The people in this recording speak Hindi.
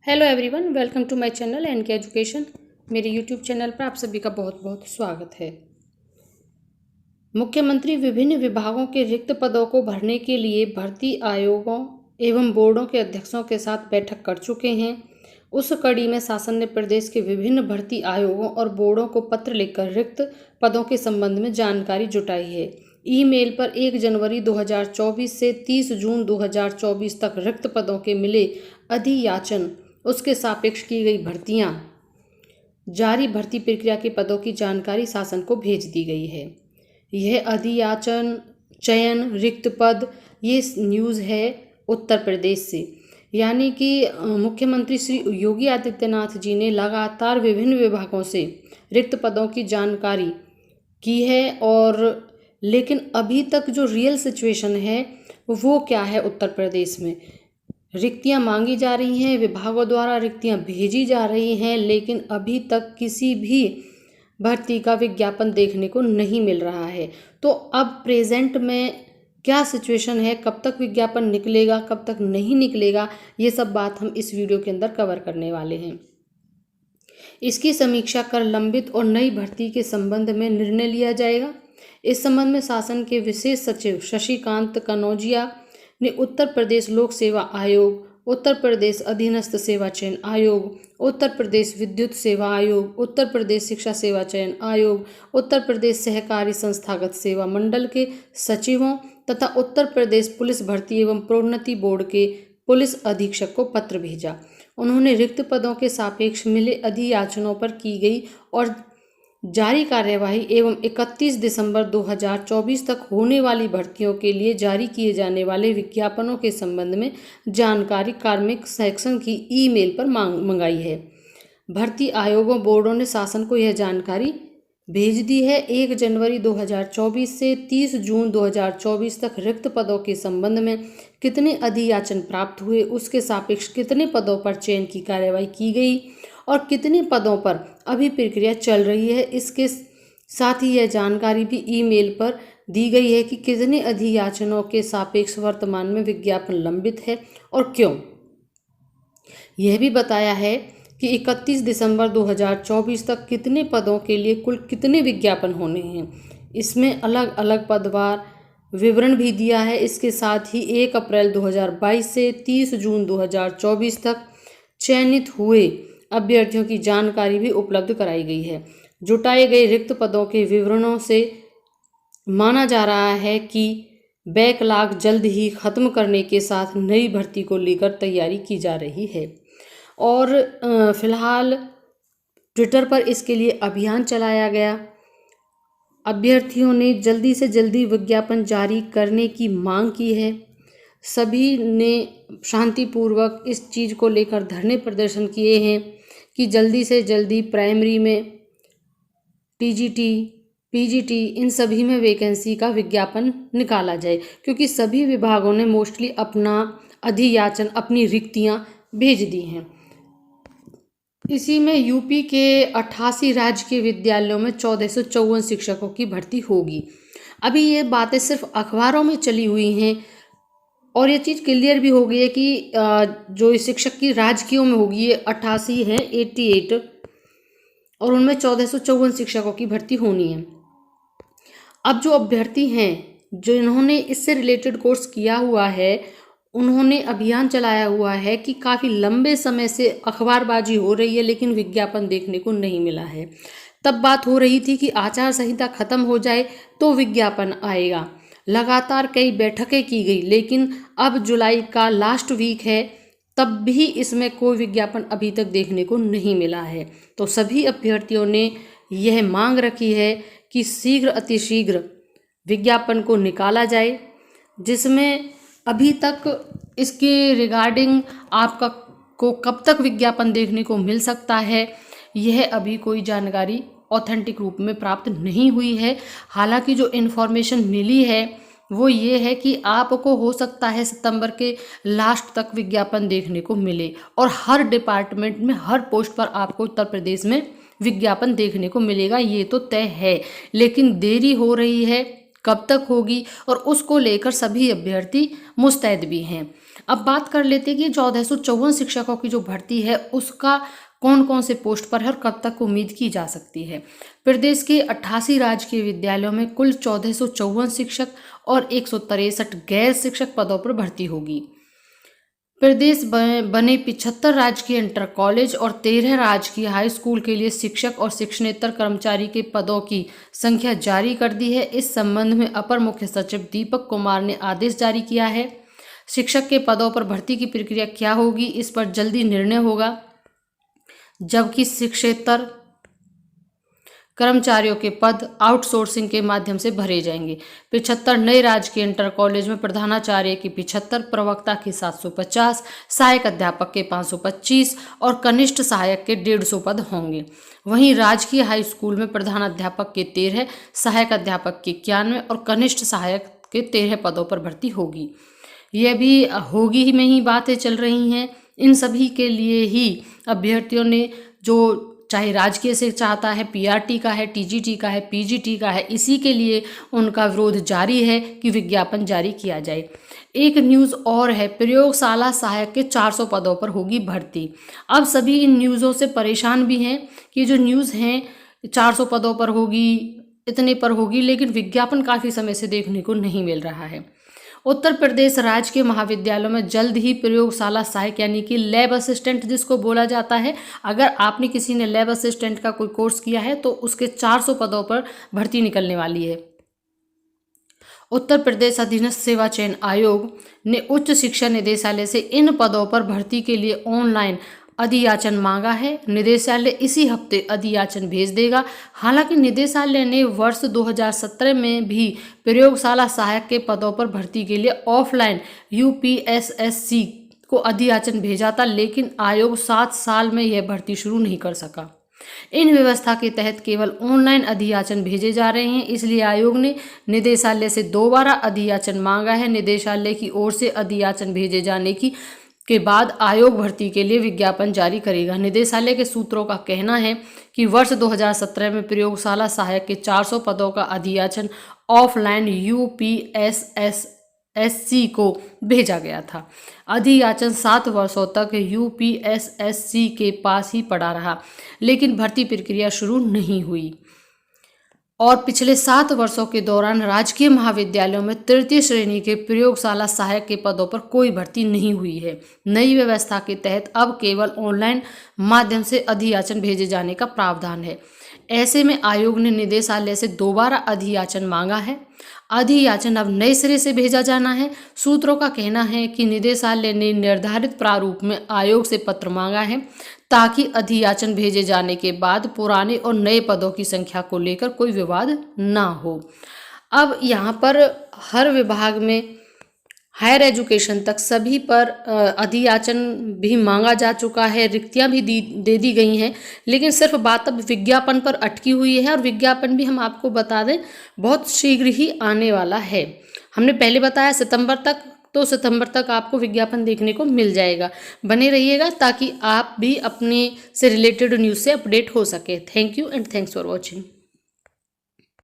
Hello everyone, welcome to my channel NK education. मेरे यूट्यूब चैनल पर आप सभी का बहुत बहुत स्वागत है। मुख्यमंत्री विभिन्न विभागों के रिक्त पदों को भरने के लिए भर्ती आयोगों एवं बोर्डों के अध्यक्षों के साथ बैठक कर चुके हैं। उस कड़ी में शासन ने प्रदेश के विभिन्न भर्ती आयोगों और बोर्डों को पत्र लिखकर रिक्त पदों के संबंध में जानकारी जुटाई है। ईमेल पर 1 जनवरी 2024 से 30 जून 2024 तक रिक्त पदों के मिले अधियाचन, उसके सापेक्ष की गई भर्तियां, जारी भर्ती प्रक्रिया के पदों की जानकारी शासन को भेज दी गई है। यह अधियाचन, चयन, रिक्त पद, ये न्यूज़ है उत्तर प्रदेश से। यानी कि मुख्यमंत्री श्री योगी आदित्यनाथ जी ने लगातार विभिन्न विभागों से रिक्त पदों की जानकारी की है, और लेकिन अभी तक जो रियल सिचुएशन है वो क्या है, उत्तर प्रदेश में रिक्तियां मांगी जा रही हैं, विभागों द्वारा रिक्तियां भेजी जा रही हैं, लेकिन अभी तक किसी भी भर्ती का विज्ञापन देखने को नहीं मिल रहा है। तो अब प्रेजेंट में क्या सिचुएशन है, कब तक विज्ञापन निकलेगा, कब तक नहीं निकलेगा, ये सब बात हम इस वीडियो के अंदर कवर करने वाले हैं। इसकी समीक्षा कर लंबित और नई भर्ती के संबंध में निर्णय लिया जाएगा। इस संबंध में शासन के विशेष सचिव शशिकांत कनौजिया ने उत्तर प्रदेश लोक सेवा आयोग, उत्तर प्रदेश अधीनस्थ सेवा चयन आयोग, उत्तर प्रदेश विद्युत सेवा आयोग, उत्तर प्रदेश शिक्षा सेवा चयन आयोग, उत्तर प्रदेश सहकारी संस्थागत सेवा मंडल के सचिवों तथा उत्तर प्रदेश पुलिस भर्ती एवं प्रोन्नति बोर्ड के पुलिस अधीक्षक को पत्र भेजा। उन्होंने रिक्त पदों के सापेक्ष मिले अधियाचनों पर की गई और जारी कार्यवाही एवं 31 दिसंबर 2024 तक होने वाली भर्तियों के लिए जारी किए जाने वाले विज्ञापनों के संबंध में जानकारी कार्मिक सेक्शन की ईमेल पर मंगाई है। भर्ती आयोगों बोर्डों ने शासन को यह जानकारी भेज दी है। 1 जनवरी 2024 से 30 जून 2024 तक रिक्त पदों के संबंध में कितने अधियाचन प्राप्त हुए, उसके सापेक्ष कितने पदों पर चयन की कार्यवाही की गई और कितने पदों पर अभी प्रक्रिया चल रही है। इसके साथ ही यह जानकारी भी ईमेल पर दी गई है कि कितने अधियाचनों के सापेक्ष वर्तमान में विज्ञापन लंबित है और क्यों। यह भी बताया है कि 31 दिसंबर 2024 तक कितने पदों के लिए कुल कितने विज्ञापन होने हैं। इसमें अलग अलग पदवार विवरण भी दिया है। इसके साथ ही 1 अप्रैल 2022 से 30 जून 2024 तक चयनित हुए अभ्यर्थियों की जानकारी भी उपलब्ध कराई गई है। जुटाए गए रिक्त पदों के विवरणों से माना जा रहा है कि बैकलॉग जल्द ही खत्म करने के साथ नई भर्ती को लेकर तैयारी की जा रही है। और फिलहाल ट्विटर पर इसके लिए अभियान चलाया गया। अभ्यर्थियों ने जल्दी से जल्दी विज्ञापन जारी करने की मांग की है। सभी ने शांतिपूर्वक इस चीज़ को लेकर धरने प्रदर्शन किए हैं कि जल्दी से जल्दी प्राइमरी में, टीजीटी, पीजीटी, इन सभी में वैकेंसी का विज्ञापन निकाला जाए, क्योंकि सभी विभागों ने मोस्टली अपना अधियाचन, अपनी रिक्तियां भेज दी हैं। इसी में यूपी के 88 राजकीय विद्यालयों में 1454 शिक्षकों की भर्ती होगी। अभी ये बातें सिर्फ अखबारों में चली हुई हैं और ये चीज़ क्लियर भी हो गई है कि जो शिक्षक की राजकीयों में होगी, ये 88 है, 88, और उनमें 1454 शिक्षकों की भर्ती होनी है। अब जो अभ्यर्थी हैं जिन्होंने इससे रिलेटेड कोर्स किया हुआ है, उन्होंने अभियान चलाया हुआ है कि काफ़ी लंबे समय से अखबारबाजी हो रही है लेकिन विज्ञापन देखने को नहीं मिला है। तब बात हो रही थी कि आचार संहिता खत्म हो जाए तो विज्ञापन आएगा। लगातार कई बैठकें की गई, लेकिन अब जुलाई का लास्ट वीक है, तब भी इसमें कोई विज्ञापन अभी तक देखने को नहीं मिला है। तो सभी अभ्यर्थियों ने यह मांग रखी है कि शीघ्र अतिशीघ्र विज्ञापन को निकाला जाए, जिसमें अभी तक इसके रिगार्डिंग आपका को कब तक विज्ञापन देखने को मिल सकता है, यह अभी कोई जानकारी ऑथेंटिक रूप में प्राप्त नहीं हुई है। हालांकि जो इन्फॉर्मेशन मिली है वो ये है कि आपको हो सकता है सितंबर के लास्ट तक विज्ञापन देखने को मिले और हर डिपार्टमेंट में, हर पोस्ट पर आपको उत्तर प्रदेश में विज्ञापन देखने को मिलेगा, ये तो तय है। लेकिन देरी हो रही है, कब तक होगी और उसको लेकर सभी अभ्यर्थी मुस्तैद भी हैं। अब बात कर लेते हैं कि 1454 शिक्षकों की जो भर्ती है उसका कौन कौन से पोस्ट पर है और कब तक उम्मीद की जा सकती है। प्रदेश के 88 राजकीय विद्यालयों में कुल 1454 शिक्षक और 163 गैर शिक्षक पदों पर भर्ती होगी। प्रदेश बने 75 राजकीय इंटर कॉलेज और 13 राजकीय हाई स्कूल के लिए शिक्षक और शिक्षणेतर कर्मचारी के पदों की संख्या जारी कर दी है। इस संबंध में अपर मुख्य सचिव दीपक कुमार ने आदेश जारी किया है। शिक्षक के पदों पर भर्ती की प्रक्रिया क्या होगी, इस पर जल्दी निर्णय होगा, जबकि शिक्षेतर कर्मचारियों के पद आउटसोर्सिंग के माध्यम से भरे जाएंगे। 75 नए राजकीय इंटर कॉलेज में प्रधानाचार्य की 75, प्रवक्ता की 750, सहायक अध्यापक के 525 और कनिष्ठ सहायक के 150 पद होंगे। वहीं राजकीय हाई स्कूल में प्रधानाध्यापक के 13, सहायक अध्यापक के 91 और कनिष्ठ सहायक के 13 पदों पर भर्ती होगी। यह भी होगी में ही बातें चल रही हैं। इन सभी के लिए ही अभ्यर्थियों ने, जो चाहे राजकीय से चाहता है, पीआरटी का है, टीजीटी का है, पीजीटी का है, इसी के लिए उनका विरोध जारी है कि विज्ञापन जारी किया जाए। एक न्यूज़ और है, प्रयोगशाला सहायक के 400 पदों पर होगी भर्ती। अब सभी इन न्यूज़ों से परेशान भी हैं कि जो न्यूज़ हैं 400 पदों पर होगी, इतने पर होगी, लेकिन विज्ञापन काफ़ी समय से देखने को नहीं मिल रहा है। उत्तर प्रदेश राज्य के महाविद्यालयों में जल्द ही प्रयोगशाला सहायक यानी कि लैब असिस्टेंट जिसको बोला जाता है, अगर आपने किसी ने लैब असिस्टेंट का कोई कोर्स किया है तो उसके 400 पदों पर भर्ती निकलने वाली है। उत्तर प्रदेश अधीनस्थ सेवा चयन आयोग ने उच्च शिक्षा निदेशालय से इन पदों पर भर्ती के लिए ऑनलाइन अधियाचन मांगा है। निदेशालय इसी हफ्ते अधियाचन भेज देगा। हालांकि निदेशालय ने वर्ष 2017 में भी प्रयोगशाला सहायक के पदों पर भर्ती के लिए ऑफलाइन यूपीएसएससी को अधियाचन भेजा था, लेकिन आयोग 7 साल में यह भर्ती शुरू नहीं कर सका। इन व्यवस्था के तहत केवल ऑनलाइन अधियाचन भेजे जा रहे हैं, इसलिए आयोग ने निदेशालय से दोबारा अधियाचन मांगा है। निदेशालय की ओर से अधियाचन भेजे जाने के बाद आयोग भर्ती के लिए विज्ञापन जारी करेगा। निदेशालय के सूत्रों का कहना है कि वर्ष 2017 में प्रयोगशाला सहायक के 400 पदों का अधियाचन ऑफलाइन यूपीएसएससी को भेजा गया था। अधियाचन 7 वर्षों तक यूपीएसएससी के पास ही पड़ा रहा, लेकिन भर्ती प्रक्रिया शुरू नहीं हुई। और पिछले 7 वर्षों के दौरान राजकीय महाविद्यालयों में तृतीय श्रेणी के प्रयोगशाला सहायक के पदों पर कोई भर्ती नहीं हुई है। नई व्यवस्था के तहत अब केवल ऑनलाइन माध्यम से अधियाचन भेजे जाने का प्रावधान है। ऐसे में आयोग ने निदेशालय से दोबारा अधियाचन मांगा है। अधियाचन अब नए सिरे से भेजा जाना है। सूत्रों का कहना है कि निदेशालय ने निर्धारित प्रारूप में आयोग से पत्र मांगा है, ताकि अधियाचन भेजे जाने के बाद पुराने और नए पदों की संख्या को लेकर कोई विवाद ना हो। अब यहाँ पर हर विभाग में हायर एजुकेशन तक सभी पर अधियाचन भी मांगा जा चुका है, रिक्तियाँ भी दे दी गई हैं, लेकिन सिर्फ बात अब विज्ञापन पर अटकी हुई है। और विज्ञापन भी हम आपको बता दें बहुत शीघ्र ही आने वाला है। हमने पहले बताया सितंबर तक, तो सितंबर तक आपको विज्ञापन देखने को मिल जाएगा। बने रहिएगा ताकि आप भी अपने से रिलेटेड न्यूज़ से अपडेट हो सके। Thank you and thanks for watching.